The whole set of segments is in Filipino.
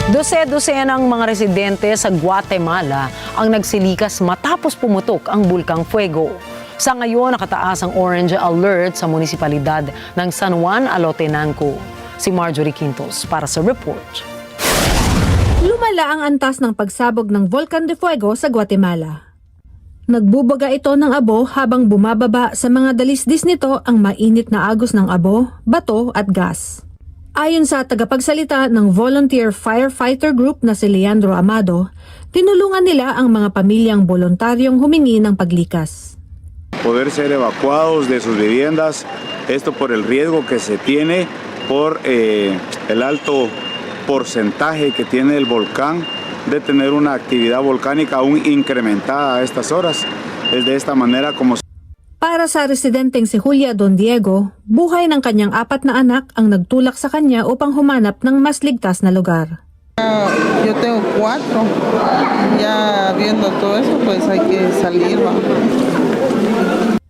Dose-dosenang mga residente sa Guatemala ang nagsilikas matapos pumutok ang Bulkang Fuego. Sa ngayon, nakataas ang orange alert sa munisipalidad ng San Juan Alotenango. Si Marjorie Quintos para sa report. Lumala ang antas ng pagsabog ng Volcan de Fuego sa Guatemala. Nagbubaga ito ng abo habang bumababa sa mga dalisdis nito ang mainit na agos ng abo, bato at gas. Ayon sa tagapagsalita ng Volunteer Firefighter Group na si Leandro Amado, tinulungan nila ang mga pamilyang voluntaryong humingi ng paglikas. Poder ser evacuados de sus viviendas, esto por el riesgo que se tiene por el alto porcentaje que tiene el volcán de tener una actividad volcánica aún incrementada a estas horas. Es de esta manera como Para sa residenteng si Julia Don Diego, buhay ng kanyang 4 na anak ang nagtulak sa kanya upang humanap ng mas ligtas na lugar. Yo tengo 4. Ya viendo todo eso, pues hay que salir.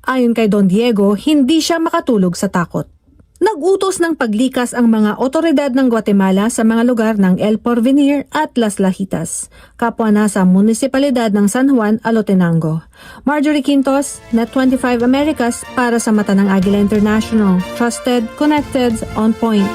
Ayon kay Don Diego, hindi siya makatulog sa takot. Nag-utos ng paglikas ang mga otoridad ng Guatemala sa mga lugar ng El Porvenir at Las Lajitas, kapwa na sa munisipalidad ng San Juan Alotenango. Marjorie Quintos, Net25 Americas para sa Mata ng Agila International. Trusted, connected, on point.